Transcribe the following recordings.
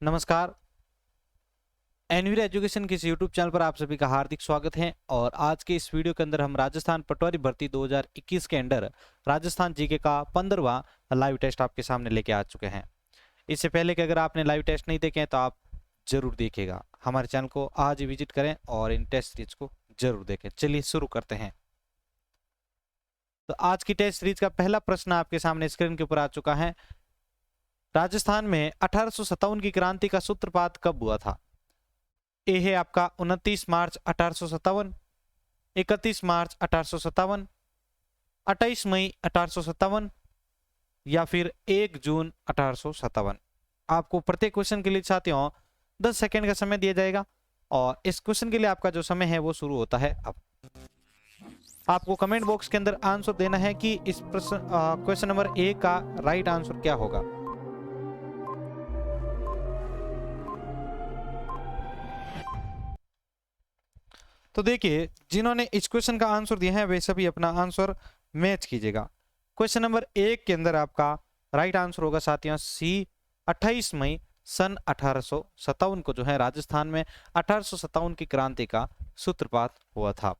नमस्कार। एनवीर एजुकेशन के इस यूट्यूब चैनल पर आप सभी का हार्दिक स्वागत है। और आज के इस वीडियो के अंदर हम राजस्थान पटवारी भर्ती 2021 के अंडर राजस्थान जीके का 15वां लाइव टेस्ट आपके सामने लेके आ चुके हैं। इससे पहले कि अगर आपने लाइव टेस्ट नहीं देखे हैं तो आप जरूर देखिएगा। हमारे चैनल को आज ही विजिट करें और इन टेस्ट सीरीज को जरूर देखें। चलिए शुरू करते हैं। तो आज की टेस्ट सीरीज का पहला प्रश्न आपके सामने स्क्रीन के ऊपर आ चुका है। राजस्थान में 1857 की क्रांति का सूत्रपात कब हुआ था? ए है आपका 29 मार्च 1857, 31 मार्च 1857, 28 मई 1857 या फिर 1 जून 1857। आपको प्रत्येक क्वेश्चन के लिए साथियों 10 सेकंड का समय दिया जाएगा और इस क्वेश्चन के लिए आपका जो समय है वो शुरू होता है अब। आपको कमेंट बॉक्स के अंदर आंसर देना है कि इस प्रश्न क्वेश्चन नंबर ए का राइट आंसर क्या होगा। तो देखिए, जिन्होंने इस क्वेश्चन का आंसर दिया है वे सभी अपना आंसर मैच कीजिएगा। क्वेश्चन नंबर 1 के अंदर आपका राइट आंसर होगा साथियों सी, 28 मई सन 1857 को जो है राजस्थान में 1857 की क्रांति का सूत्रपात हुआ था।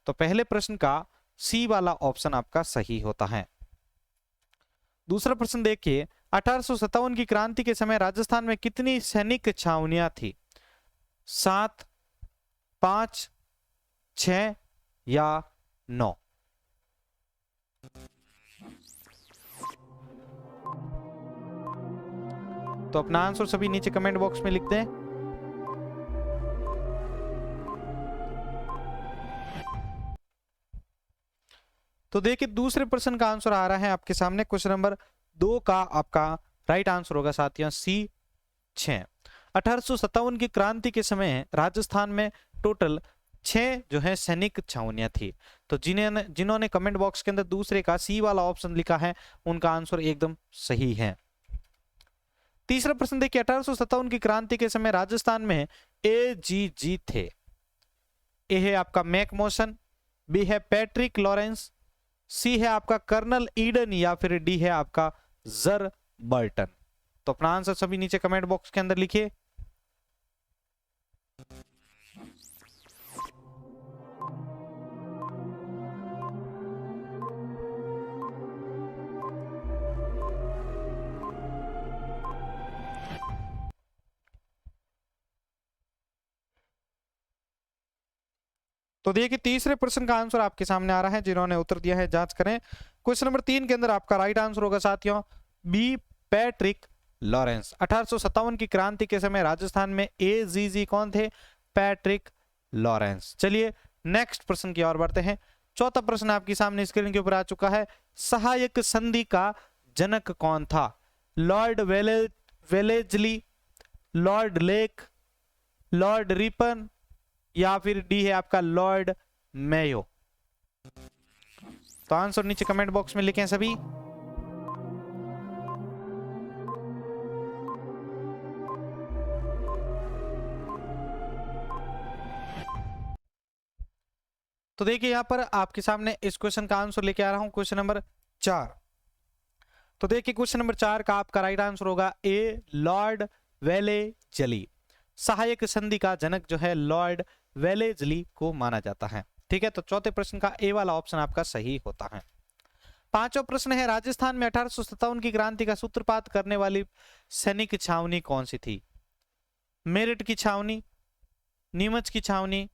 तो पहले प्रश्न का सी वाला ऑप्शन आपका सही होता है। दूसरा प्रश्न देखिए, 1857 की क्रांति के समय राजस्थान में कितनी सैनिक छावनियां थी? 7, 5, 6 या 9? तो अपना आंसर सभी नीचे कमेंट बॉक्स में लिख दें। तो देखिए, दूसरे प्रश्न का आंसर आ रहा है आपके सामने। क्वेश्चन नंबर 2 का आपका राइट आंसर होगा साथियों सी, 6। 1857 की क्रांति के समय राजस्थान में टोटल 6 जो है सैनिक छावनियां थी। तो जिन्होंने कमेंट बॉक्स के अंदर दूसरे का सी वाला ऑप्शन लिखा है उनका आंसर एकदम सही है। तीसरा प्रश्न देखिए, 1857 की क्रांति के समय राजस्थान में एजीजी थे। ए है आपका मैकमोशन, बी है पैट्रिक लॉरेंस, सी है आपका कर्नल ईडन या फिर डी है आपका जर बर्टन। तो अपना आंसर सभी नीचे कमेंट बॉक्स के अंदर लिखिए। तो देखिए, तीसरे प्रश्न का आंसर आपके सामने आ रहा है। जिन्होंने उत्तर दिया है जांच करें। क्वेश्चन नंबर 3 के अंदर आपका राइट आंसर होगा साथियों बी, पैट्रिक लॉरेंस। 1857 की क्रांति के समय राजस्थान में एजीजी कौन थे? Patrick Lawrence. चलिए नेक्स्ट प्रश्न की ओर बढ़ते हैं। चौथा प्रश्न आपके सामने स्क्रीन के ऊपर आ चुका है। सहायक संधि का जनक कौन था? Lord Wellesley, Lord lake, Lord Ripon या फिर डी है आपका लॉर्ड मेयो। तो आंसर नीचे कमेंट बॉक्स में लिखें सभी। तो देखिए, यहां पर आपके सामने इस क्वेश्चन का आंसर लेके आ रहा हूं, क्वेश्चन नंबर 4। तो देखिए, क्वेश्चन नंबर 4 का आपका राइट आंसर होगा ए, लॉर्ड वेलेजली। सहायक संधि का जनक जो है लॉर्ड वेलेजली को माना जाता है। ठीक है, तो चौथे प्रश्न का ए वाला ऑप्शन आपका सही होता है। पांचवा प्रश्न है, राजस्थान में 1857 की क्रांति का सूत्रपात करने वाली सैनिक छावनी कौन सी थी? मेरठ की छावनी, नीमच की छावनी,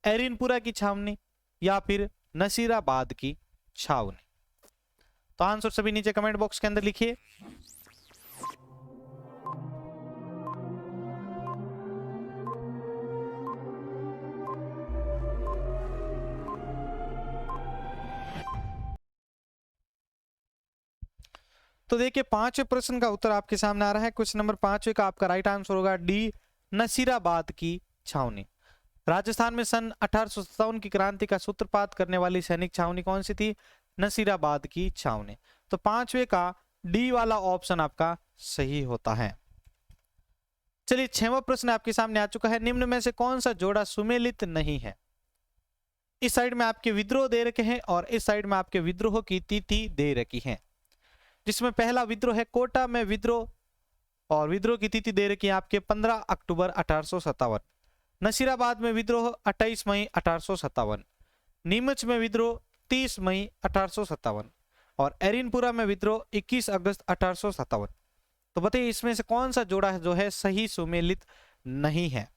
एरिनपुरा की छावनी या फिर नसीराबाद की छावनी। तो आंसर सभी नीचे कमेंट बॉक्स के अंदर लिखिए। तो देखिए, पांचवें प्रश्न का उत्तर आपके सामने आ रहा है। क्वेश्चन नंबर 5 का आपका राइट आंसर होगा डी, नसीराबाद की छावनी। राजस्थान में सन 1857 की क्रांति का सूत्रपात करने वाली सैनिक छावनी कौन सी थी? नसीराबाद की छावनी। तो पांचवे का डी वाला ऑप्शन आपका सही होता है। चलिए, छठवां प्रश्न आपके सामने आ चुका है। निम्न में से कौन सा जोड़ा सुमेलित नहीं है? इस साइड में आपके विद्रोह दे रखे हैं और इस साइड में आपके विद्रोह की तिथि दे रखी है, जिसमें पहला विद्रोह है कोटा में विद्रोह और विद्रोह की तिथि दे रखी है आपके 15 अक्टूबर 1857। नसीराबाद में विद्रोह 28 मई 1857। नीमच में विद्रोह 30 मई 1857 और एरिनपुरा में विद्रोह 21 अगस्त 1857। तो बताइए इसमें से कौन सा जोड़ा है जो है सही सुमेलित नहीं है।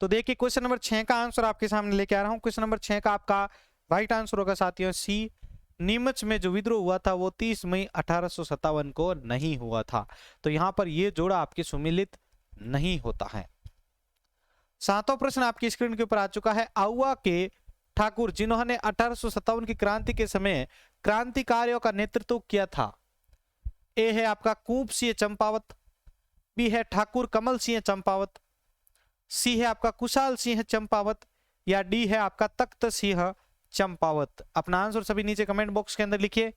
तो देखिए क्वेश्चन नंबर 6 का आंसर आपके सामने लेके आ रहा हूं। क्वेश्चन नंबर 6 का आपका राइट आंसर होगा साथियों सी। नीमच में जो विद्रोह हुआ था वो 30 मई 1857 को नहीं हुआ था। तो यहां पर ये जोड़ा आपके सुमेलित नहीं होता है। सातवां प्रश्न आपकी स्क्रीन के ऊपर आ चुका है। आउवा के ठाकुर जिन्होंने 1857 की क्रांति के समय क्रांतिकारियों का नेतृत्व किया था। ए है आपका कूप सिंह चंपावत, बी है ठाकुर कमल सिंह चंपावत, सी है आपका कुशाल सिंह चंपावत या डी है आपका तख्त सिंह चंपावत। अपना आंसर सभी नीचे कमेंट बॉक्स के अंदर लिखिए।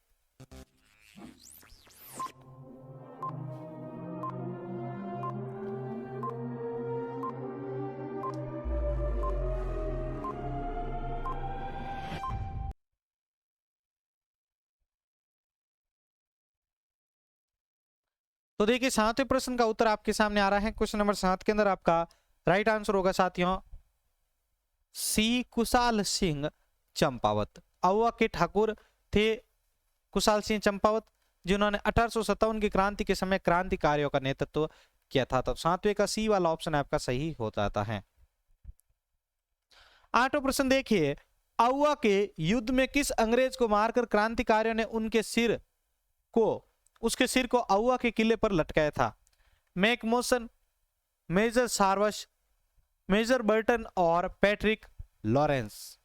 तो देखिए सातवें प्रश्न का उत्तर आपके सामने आ रहा है। क्वेश्चन नंबर 7 के अंदर आपका राइट आंसर होगा साथियों सी कुशाल सिंह चंपावत। आउवा के ठाकुर थे कुशाल सिंह चंपावत जिन्होंने 1857 की क्रांति के समय क्रांतिकारियों का नेतृत्व किया था। तो सातवें का सी वाला ऑप्शन आपका सही हो जाता है। आठवां प्रश्न देखिए, आउवा के युद्ध में किस अंग्रेज को मारकर क्रांतिकारियों ने उसके सिर को आउवा के किले पर लटकाया था। मैकमोसन, मेजर सार्वश, मेजर बर्टन और पैट्रिक लॉरेंस।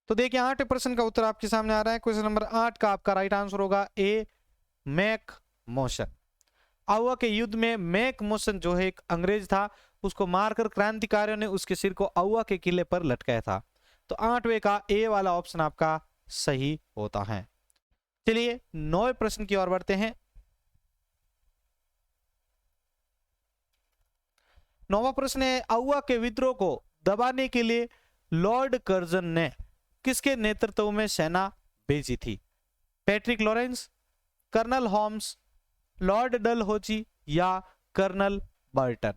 तो देखिए 8वें प्रश्न का उत्तर आपके सामने आ रहा है। क्वेश्चन नंबर 8 का आपका राइट आंसर होगा ए मैक मोशन। आउवा के युद्ध में मैक मोशन जो है एक अंग्रेज था, उसको मारकर क्रांतिकारियों ने उसके सिर को आउवा के किले पर लटकाया था। तो 8वें का ए वाला ऑप्शन आपका सही होता है। चलिए 9वें प्रश्न की ओर बढ़ते हैं। 9वां प्रश्न है, आउवा के विद्रोह को दबाने के लिए लॉर्ड कर्जन ने किसके नेतृत्व में सेना भेजी थी। Patrick Lawrence, colonel Holmes, Lord Dalhousie या कर्नल बर्टन।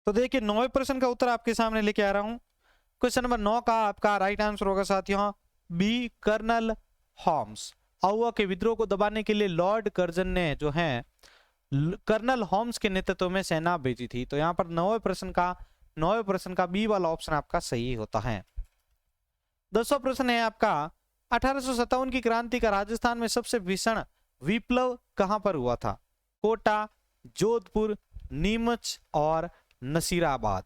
तो देखिए 9वें प्रश्न का उत्तर आपके सामने लेके आ रहा हूं। क्वेश्चन नंबर 9 का आपका राइट आंसर होगा साथियों बी कर्नल होम्स। आउवा के विद्रोह को दबाने के लिए लॉर्ड कर्जन ने जो है कर्नल होम्स के नेतृत्व में सेना भेजी थी। तो यहां पर 9वें प्रश्न का बी वाला ऑप्शन आपका सही होता है। 10वां प्रश्न है आपका 1857 की क्रांति का राजस्थान में सबसे भीषण विप्लव कहां पर हुआ था। कोटा, जोधपुर, नीमच और नसीराबाद।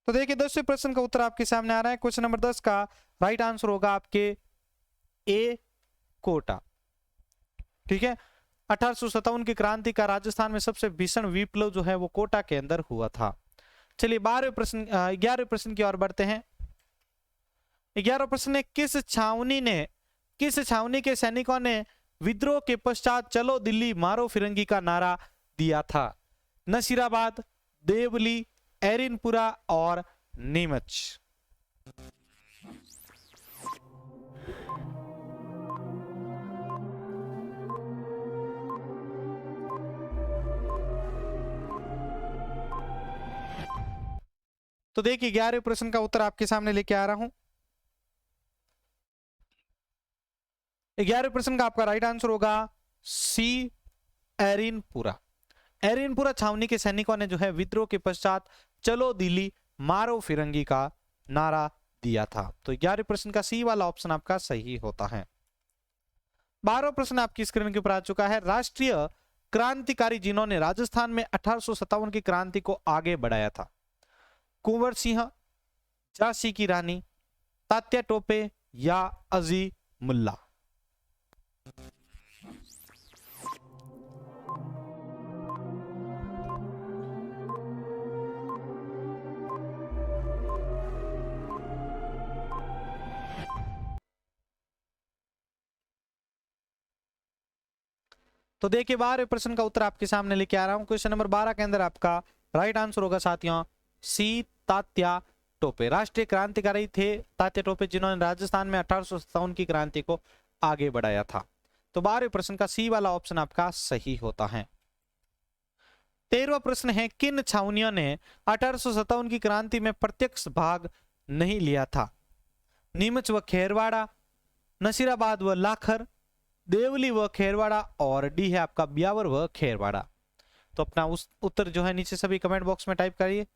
तो देखिए 10वें प्रश्न का उत्तर आपके सामने आ रहा है। क्वेश्चन नंबर 10 का राइट आंसर होगा आपके ए कोटा। ठीक है, 1857 की क्रांति का राजस्थान में सबसे भीषण विप्लव जो है वो कोटा के अंदर हुआ था। चलिए 11वें प्रश्न की ओर बढ़ते हैं। 11वां प्रश्न है, किस छावनी के सैनिकों ने विद्रोह के पश्चात चलो दिल्ली मारो फिरंगी का नारा दिया था। नसीराबाद, देवली, एरिनपुरा और नीमच। तो देखिए 11वें प्रश्न का उत्तर आपके सामने लेके आ रहा हूं। 11वें प्रश्न का आपका राइट आंसर होगा सी, एरिनपुरा। एरिनपुरा छावनी के सैनिकों ने जो है विद्रोह के पश्चात चलो दिल्ली मारो फिरंगी का नारा दिया था। तो 11वें प्रश्न का सी वाला ऑप्शन आपका सही होता है। 12वां प्रश्न आपकी स्क्रीन के ऊपर आ चुका है। राष्ट्रीय क्रांतिकारी जिन्होंने राजस्थान में 1857 की क्रांति को आगे बढ़ाया था। कुंवर सिंह, झांसी की रानी, तात्या टोपे या अजी मुल्ला। तो देखिए 12वें प्रश्न का उत्तर आपके सामने लेके आ रहा हूं। क्वेश्चन नंबर 12 के अंदर आपका राइट आंसर होगा साथियों सी, तात्या टोपे। राष्ट्रीय क्रांतिकारी थे तात्या टोपे, जिन्होंने राजस्थान में 1857 की क्रांति को आगे बढ़ाया था। तो 12वें प्रश्न का सी वाला ऑप्शन आपका सही होता है। 13वां प्रश्न है, किन छावनियों ने 1857 की क्रांति में प्रत्यक्ष भाग नहीं लिया था? नीमच व खेरवाड़ा, नसीराबाद व लाखर, देवली व खेरवाड़ा और डी है आपका ब्यावर व खेरवाड़ा। तो अपना उस उत्तर जो है नीचे सभी कमेंट बॉक्स में टाइप करिए।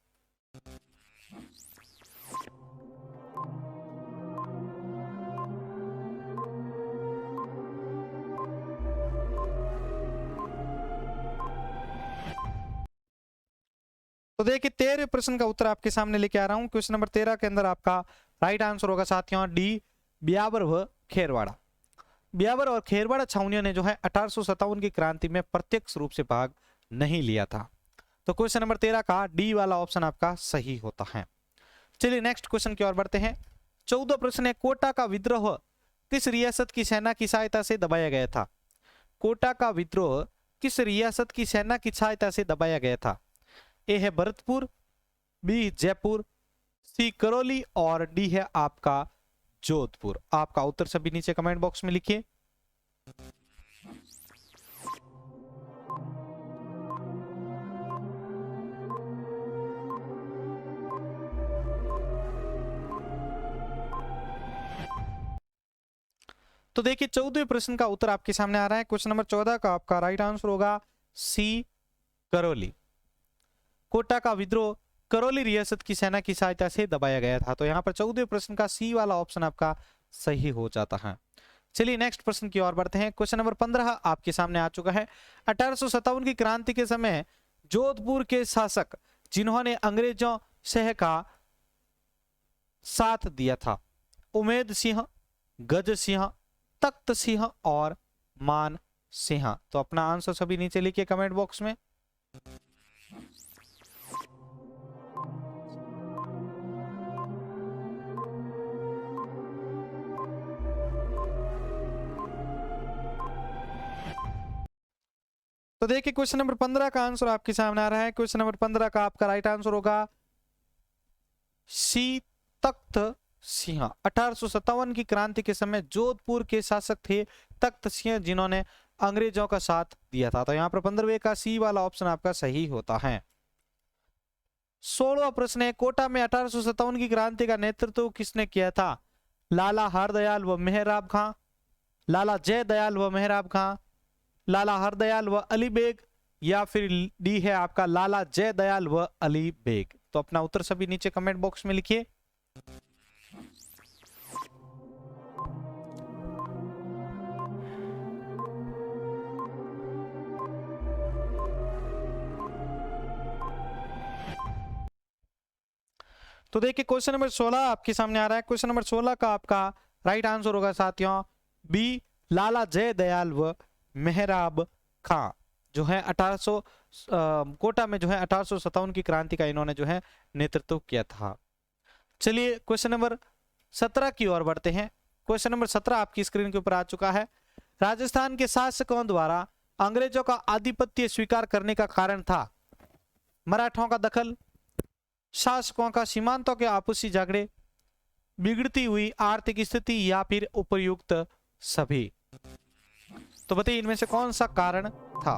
तो देखिए 13वें प्रश्न का उत्तर आपके सामने लेके आ रहा हूं। क्वेश्चन नंबर 13 के अंदर आपका राइट आंसर होगा साथियों डी, ब्यावर व खेरवाड़ा। ब्यावर और खेरवाड़ा छावनियों ने जो है 1857 की क्रांति में प्रत्यक्ष रूप से भाग नहीं लिया था। तो क्वेश्चन नंबर 13 का डी वाला ऑप्शन आपका सही होता है। चलिए नेक्स्ट क्वेश्चन की ओर बढ़ते हैं। 14 प्रश्न है, कोटा का विद्रोह किस रियासत की सेना की सहायता से दबाया गया था? कोटा का विद्रोह किस रियासत की सेना की सहायता से दबाया गया था? ए है भरतपुर, बी जयपुर, सी करौली और डी है आपका जोधपुर। आपका उत्तर सभी नीचे कमेंट बॉक्स में लिखिए। तो देखिए 14वें प्रश्न का उत्तर आपके सामने आ रहा है। क्वेश्चन नंबर 14 का आपका राइट आंसर होगा सी, करौली। कोटा का विद्रोह करौली रियासत की सेना की सहायता से दबाया गया था। तो यहां पर 14वें प्रश्न का सी वाला ऑप्शन आपका सही हो जाता है। चलिए नेक्स्ट प्रश्न की ओर बढ़ते हैं। क्वेश्चन नंबर 15 आपके सामने आ चुका है। 1857 की क्रांति के समय जोधपुर के शासक जिन्होंने अंग्रेजों से का साथ दिया था, उमेद सिंह, गज सिंह, तख्त सिंह और मान सिंह। तो अपना आंसर सभी नीचे लिखिए कमेंट बॉक्स में। तो देखिए क्वेश्चन नंबर 15 का आंसर आपके सामने आ रहा है। क्वेश्चन नंबर 15 का आपका राइट आंसर होगा सी, तख्त सिंह। 1857 की क्रांति के समय जोधपुर के शासक थे तख्त सिंह, जिन्होंने अंग्रेजों का साथ दिया था। तो यहां पर 15वें का सी वाला ऑप्शन आपका सही होता है। 16वां प्रश्न है, कोटा में 1857 की क्रांति का नेतृत्व किसने किया था? लाला हरदयाल व मेहराब खां, लाला जयदयाल व मेहराब खां, लाला हरदयाल व अली बेग या फिर डी है आपका लाला जयदयाल व अली बेग। तो अपना उत्तर सभी नीचे कमेंट बॉक्स में लिखिए। तो देखिए क्वेश्चन नंबर 16 आपके सामने आ रहा है। क्वेश्चन नंबर 16 का आपका राइट आंसर होगा साथियों बी, लाला जयदयाल व मेहराब खां, जो है 1800 कोटा में जो है 1857 की क्रांति का इन्होंने जो है नेतृत्व किया था। चलिए क्वेश्चन नंबर 17 की ओर बढ़ते हैं। क्वेश्चन नंबर 17 आपकी स्क्रीन के ऊपर आ चुका है। राजस्थान के शासकों द्वारा अंग्रेजों का आधिपत्य स्वीकार करने का कारण था? मराठों का दखल, शासकों का सीमांतों के आपसी झगड़े, बिगड़ती हुई आर्थिक स्थिति या फिर उपयुक्त सभी। तो बताइए इनमें से कौन सा कारण था?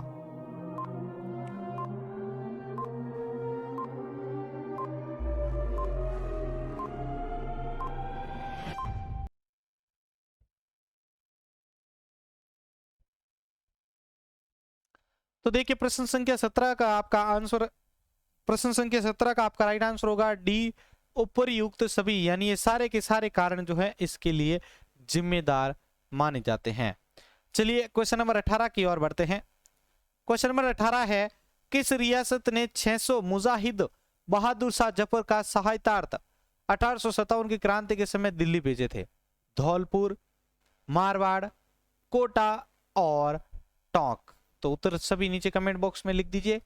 तो देखिए प्रश्न संख्या 17 का आपका आंसर, प्रश्न संख्या 17 का आपका राइट आंसर होगा डी, उपरयुक्त सभी, यानी ये सारे के सारे कारण जो है इसके लिए जिम्मेदार माने जाते हैं। चलिए क्वेश्चन नंबर 18 की ओर बढ़ते हैं। क्वेश्चन नंबर 18 है, किस रियासत ने 600 मुजाहिद बहादुर शाह जफर का सहायतार्थ 1857 की क्रांति के समय दिल्ली भेजे थे? धौलपुर, मारवाड़, कोटा और टोंक। तो उत्तर सभी नीचे कमेंट बॉक्स में लिख दीजिए।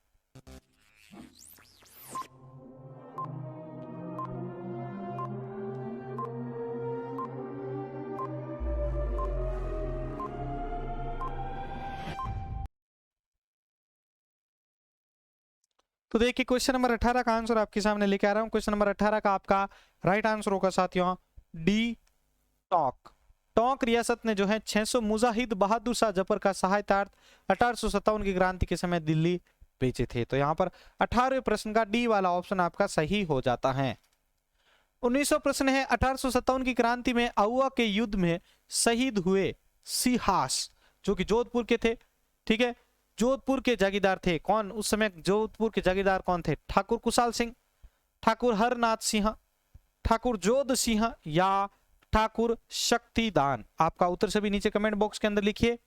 तो देखिए क्वेश्चन नंबर 18 का आंसर आपके सामने लेके आ रहा हूं। क्वेश्चन नंबर 18 का आपका राइट आंसर होगा साथियों डी, टोंक। टोंक रियासत ने जो है 600 मुजाहिद बहादुर शाह जफर का सहायतार्थ 1857 की क्रांति के समय दिल्ली भेजे थे। तो यहाँ पर 18वें प्रश्न का डी वाला ऑप्शन आपका सही हो जाता है। 19वां प्रश्न है, 1857 की क्रांति में आउवा के युद्ध में शहीद हुए सिहास, जो कि जोधपुर के थे, ठीक है, जोधपुर के जागीरदार थे। कौन उस समय जोधपुर के जागीरदार कौन थे? ठाकुर कुशाल सिंह, ठाकुर हरनाथ सिंह, ठाकुर जोध सिंह या ठाकुर शक्तिदान? आपका उत्तर सभी नीचे कमेंट बॉक्स के अंदर लिखिए।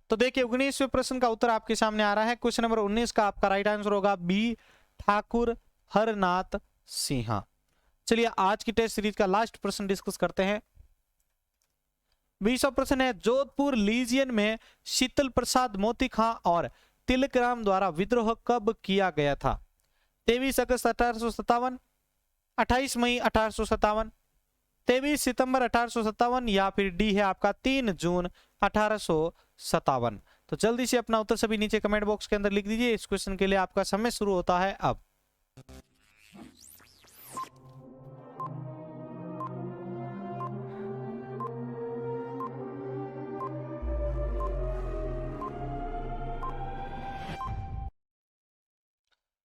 तो देखिए 19वें प्रश्न का उत्तर आपके सामने आ रहा है। क्वेश्चन नंबर 19 का आपका राइट आंसर होगा बी, ठाकुर हरनाथ सिंह। चलिए आज की टेस्ट सीरीज का लास्ट प्रश्न डिस्कस करते हैं। 20वां प्रश्न है, जोधपुर लीजियन में शीतल प्रसाद मोती खां और तिलकराम द्वारा विद्रोह कब किया गया था? 23 अगस्त 1857, 28 मई 1857, 23 सितंबर 1857 या फिर डी है आपका 3 जून 1857। तो जल्दी से अपना उत्तर सभी नीचे कमेंट बॉक्स के अंदर लिख दीजिए। इस क्वेश्चन के लिए आपका समय शुरू होता है अब।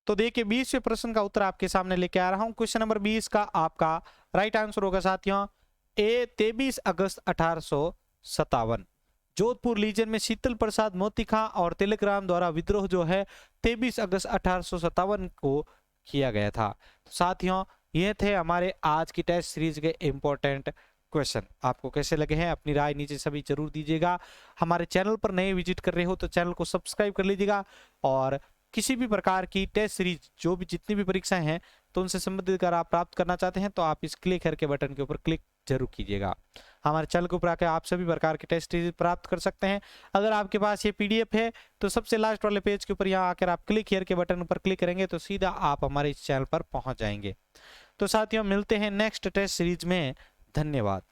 तो देखिए 20वें प्रश्न का उत्तर आपके सामने लेके आ रहा हूं। क्वेश्चन नंबर 20 का आपका राइट आंसर होगा साथियों ए, 23 अगस्त 1857। जोधपुर लीजन में शीतल प्रसाद मोती खां और तिलकराम द्वारा विद्रोह जो है 23 अगस्त 1857 को किया गया था। तो साथियों ये थे हमारे आज की टेस्ट सीरीज के इंपॉर्टेंट क्वेश्चन। आपको कैसे लगे हैं अपनी राय नीचे सभी जरूर दीजिएगा। हमारे चैनल पर नए विजिट कर रहे हो तो चैनल को सब्सक्राइब कर लीजिएगा, और किसी भी प्रकार की टेस्ट सीरीज जो भी जितनी भी परीक्षाएं हैं तो उनसे संबंधित अगर आप प्राप्त करना चाहते हैं तो आप इस क्लिक करके बटन के ऊपर क्लिक जरूर कीजिएगा। हमारे चैनल के ऊपर आकर आप सभी प्रकार के टेस्ट सीरीज प्राप्त कर सकते हैं। अगर आपके पास ये पीडीएफ है तो सबसे लास्ट वाले पेज के ऊपर यहाँ आकर आप क्लिक हियर के बटन पर क्लिक करेंगे तो सीधा आप हमारे इस चैनल पर पहुंच जाएंगे। तो साथियों मिलते हैं नेक्स्ट टेस्ट सीरीज में। धन्यवाद।